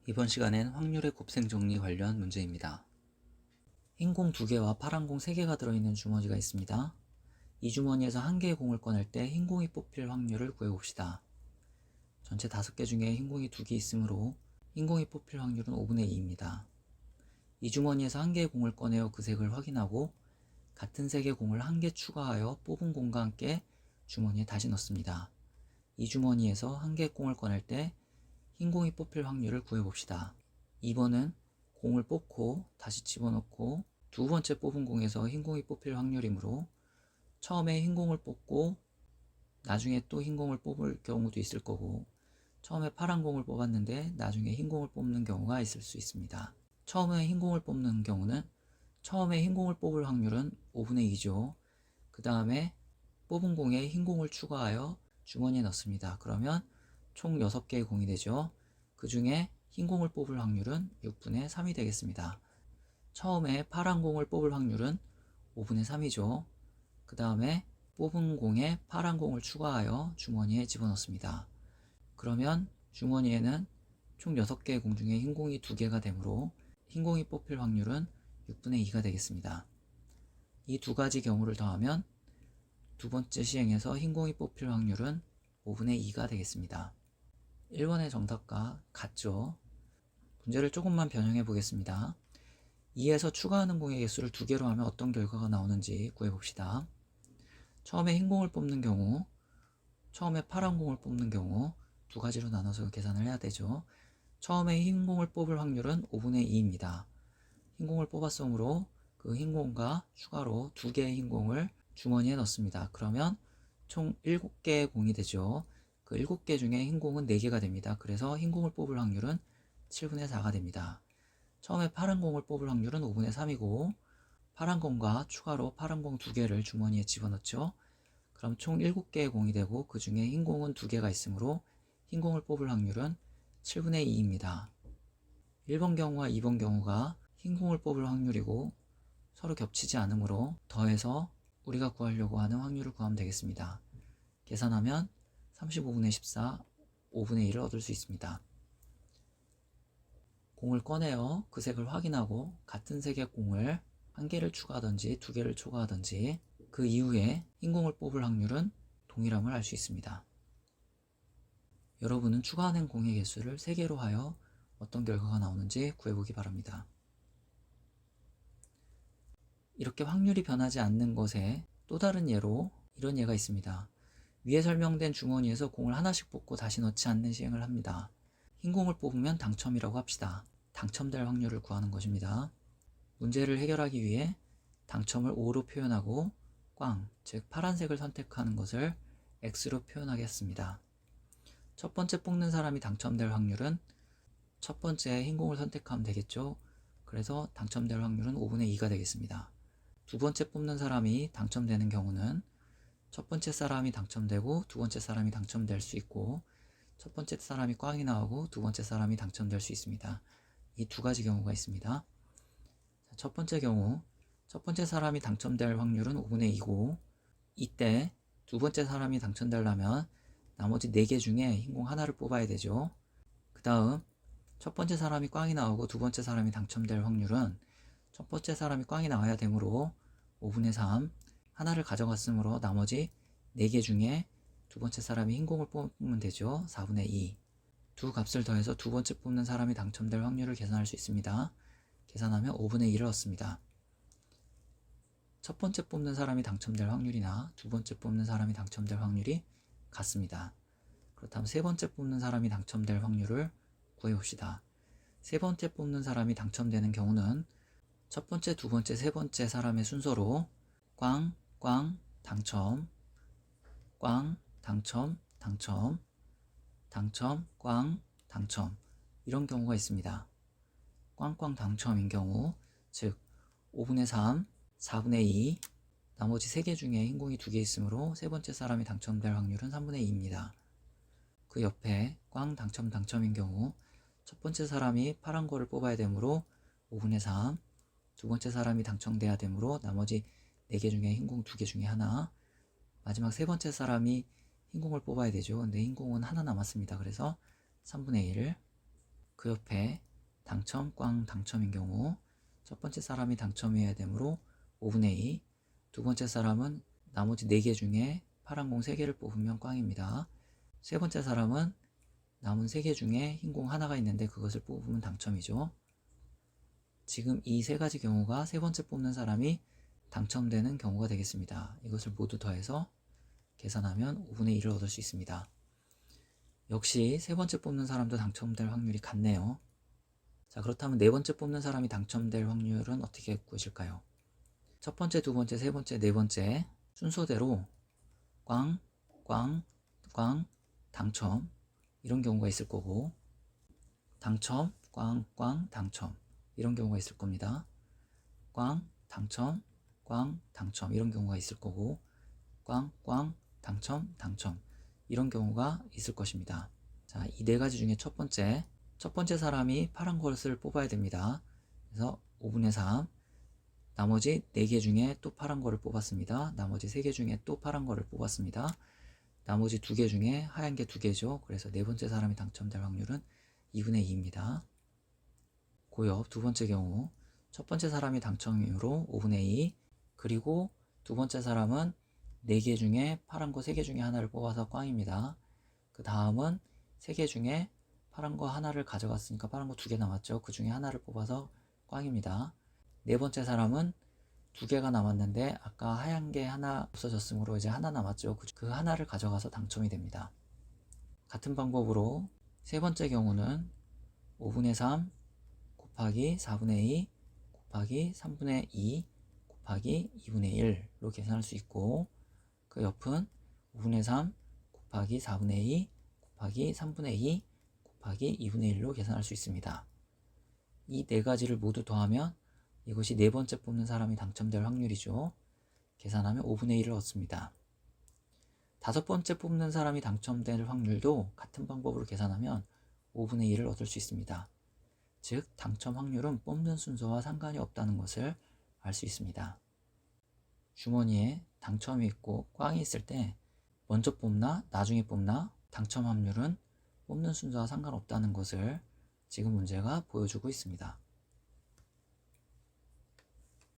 이번 시간엔 확률의 곱셈 정리 관련 문제입니다. 흰 공 2개와 파란 공 3개가 들어있는 주머니가 있습니다. 이 주머니에서 한 개의 공을 꺼낼 때 흰 공이 뽑힐 확률을 구해봅시다. 전체 5개 중에 흰 공이 2개 있으므로 흰 공이 뽑힐 확률은 5분의 2입니다. 이 주머니에서 한 개의 공을 꺼내어 그 색을 확인하고 같은 색의 공을 한 개 추가하여 뽑은 공과 함께 주머니에 다시 넣습니다. 이 주머니에서 한 개의 공을 꺼낼 때 흰 공이 뽑힐 확률을 구해봅시다. 2번은 공을 뽑고 다시 집어넣고 두 번째 뽑은 공에서 흰 공이 뽑힐 확률이므로 처음에 흰 공을 뽑고 나중에 또 흰 공을 뽑을 경우도 있을 거고 처음에 파란 공을 뽑았는데 나중에 흰 공을 뽑는 경우가 있을 수 있습니다. 처음에 흰 공을 뽑는 경우는 처음에 흰 공을 뽑을 확률은 5분의 2죠. 그 다음에 뽑은 공에 흰 공을 추가하여 주머니에 넣습니다. 그러면 총 6개의 공이 되죠. 그 중에 흰 공을 뽑을 확률은 6분의 3이 되겠습니다. 처음에 파란 공을 뽑을 확률은 5분의 3이죠. 그 다음에 뽑은 공에 파란 공을 추가하여 주머니에 집어넣습니다. 그러면 주머니에는 총 6개의 공 중에 흰 공이 2개가 되므로 흰 공이 뽑힐 확률은 6분의 2가 되겠습니다. 이 두 가지 경우를 더하면 두 번째 시행에서 흰 공이 뽑힐 확률은 5분의 2가 되겠습니다. 1번의 정답과 같죠. 문제를 조금만 변형해 보겠습니다. 2에서 추가하는 공의 개수를 2개로 하면 어떤 결과가 나오는지 구해봅시다. 처음에 흰 공을 뽑는 경우, 처음에 파란 공을 뽑는 경우 두 가지로 나눠서 계산을 해야 되죠. 처음에 흰 공을 뽑을 확률은 5분의 2입니다. 흰 공을 뽑았으므로 그 흰 공과 추가로 2개의 흰 공을 주머니에 넣습니다. 그러면 총 7개의 공이 되죠. 그 7개 중에 흰 공은 4개가 됩니다. 그래서 흰 공을 뽑을 확률은 7분의 4가 됩니다. 처음에 파란 공을 뽑을 확률은 5분의 3이고 파란 공과 추가로 파란 공 2개를 주머니에 집어넣죠. 그럼 총 7개의 공이 되고 그 중에 흰 공은 2개가 있으므로 흰 공을 뽑을 확률은 7분의 2입니다. 1번 경우와 2번 경우가 흰 공을 뽑을 확률이고 서로 겹치지 않으므로 더해서 우리가 구하려고 하는 확률을 구하면 되겠습니다. 계산하면 35분의 14, 5분의 1을 얻을 수 있습니다. 공을 꺼내어 그 색을 확인하고 같은 색의 공을 한 개를 추가하든지 2개를 추가하든지 그 이후에 흰 공을 뽑을 확률은 동일함을 알 수 있습니다. 여러분은 추가하는 공의 개수를 3개로 하여 어떤 결과가 나오는지 구해보기 바랍니다. 이렇게 확률이 변하지 않는 것의 또 다른 예로 이런 예가 있습니다. 위에 설명된 주머니에서 공을 하나씩 뽑고 다시 넣지 않는 시행을 합니다. 흰 공을 뽑으면 당첨이라고 합시다. 당첨될 확률을 구하는 것입니다. 문제를 해결하기 위해 당첨을 O로 표현하고 꽝, 즉 파란색을 선택하는 것을 X로 표현하겠습니다. 첫 번째 뽑는 사람이 당첨될 확률은 첫 번째 흰 공을 선택하면 되겠죠. 그래서 당첨될 확률은 5분의 2가 되겠습니다. 두 번째 뽑는 사람이 당첨되는 경우는 첫 번째 사람이 당첨되고 두 번째 사람이 당첨될 수 있고 첫 번째 사람이 꽝이 나오고 두 번째 사람이 당첨될 수 있습니다. 이 두 가지 경우가 있습니다. 첫 번째 경우, 첫 번째 사람이 당첨될 확률은 5분의 2고 이때 두 번째 사람이 당첨되려면 나머지 4개 중에 흰 공 하나를 뽑아야 되죠. 그 다음 첫 번째 사람이 꽝이 나오고 두 번째 사람이 당첨될 확률은 첫 번째 사람이 꽝이 나와야 되므로 5분의 3 하나를 가져갔으므로 나머지 4개 중에 두 번째 사람이 흰 공을 뽑으면 되죠. 4분의 2. 두 값을 더해서 두 번째 뽑는 사람이 당첨될 확률을 계산할 수 있습니다. 계산하면 5분의 1을 얻습니다. 첫 번째 뽑는 사람이 당첨될 확률이나 두 번째 뽑는 사람이 당첨될 확률이 같습니다. 그렇다면 세 번째 뽑는 사람이 당첨될 확률을 구해봅시다. 세 번째 뽑는 사람이 당첨되는 경우는 첫 번째, 두 번째, 세 번째 사람의 순서로 꽝, 꽝, 당첨, 꽝, 당첨, 당첨, 당첨, 꽝, 당첨 이런 경우가 있습니다. 꽝꽝 당첨인 경우 즉 5분의 3, 4분의 2 나머지 3개 중에 흰 공이 2개 있으므로 세 번째 사람이 당첨될 확률은 3분의 2입니다. 그 옆에 꽝 당첨 당첨인 경우 첫 번째 사람이 파란 거를 뽑아야 되므로 5분의 3 두 번째 사람이 당첨돼야 되므로 나머지 4개 중에 흰 공 2개 중에 하나 마지막 세 번째 사람이 흰 공을 뽑아야 되죠. 근데 흰 공은 하나 남았습니다. 그래서 3분의 1 그 옆에 당첨, 꽝, 당첨인 경우 첫 번째 사람이 당첨이어야 되므로 5분의 2, 두 번째 사람은 나머지 4개 중에 파란 공 3개를 뽑으면 꽝입니다. 세 번째 사람은 남은 3개 중에 흰 공 하나가 있는데 그것을 뽑으면 당첨이죠. 지금 이 3가지 경우가 세 번째 뽑는 사람이 당첨되는 경우가 되겠습니다. 이것을 모두 더해서 계산하면 5분의 1을 얻을 수 있습니다. 역시 세 번째 뽑는 사람도 당첨될 확률이 같네요. 자, 그렇다면 네 번째 뽑는 사람이 당첨될 확률은 어떻게 구하실까요? 첫 번째, 두 번째, 세 번째, 네 번째 순서대로 꽝, 꽝, 꽝, 당첨 이런 경우가 있을 거고 당첨, 꽝, 꽝, 당첨 이런 경우가 있을 겁니다. 꽝, 당첨, 꽝, 당첨 이런 경우가 있을 거고 꽝, 꽝, 당첨, 당첨 이런 경우가 있을 것입니다. 자, 이 4가지 중에 첫 번째 사람이 파란 것을 뽑아야 됩니다. 그래서 5분의 3 나머지 4개 중에 또 파란 거를 뽑았습니다. 나머지 3개 중에 또 파란 거를 뽑았습니다. 나머지 2개 중에 하얀 게 2개죠. 그래서 네 번째 사람이 당첨될 확률은 2분의 2입니다. 고옆 두 번째 경우 첫 번째 사람이 당첨이므로 5분의 2 그리고 두 번째 사람은 4개 중에 파란 거 3개 중에 하나를 뽑아서 꽝입니다. 그 다음은 3개 중에 파란 거 하나를 가져갔으니까 파란 거 2개 남았죠. 그 중에 하나를 뽑아서 꽝입니다. 네 번째 사람은 2개가 남았는데 아까 하얀 게 하나 없어졌으므로 이제 하나 남았죠. 그 하나를 가져가서 당첨이 됩니다. 같은 방법으로 세 번째 경우는 5분의 3 곱하기 4분의 2 곱하기 3분의 2 곱하기 2분의 1로 계산할 수 있고 그 옆은 5분의 3 곱하기 4분의 2 곱하기 3분의 2 곱하기 2분의 1로 계산할 수 있습니다. 이 4가지를 모두 더하면 이것이 네 번째 뽑는 사람이 당첨될 확률이죠. 계산하면 5분의 1을 얻습니다. 다섯 번째 뽑는 사람이 당첨될 확률도 같은 방법으로 계산하면 5분의 1을 얻을 수 있습니다. 즉, 당첨 확률은 뽑는 순서와 상관이 없다는 것을 알 수 있습니다. 주머니에 당첨이 있고 꽝이 있을 때 먼저 뽑나 나중에 뽑나 당첨 확률은 뽑는 순서와 상관없다는 것을 지금 문제가 보여주고 있습니다.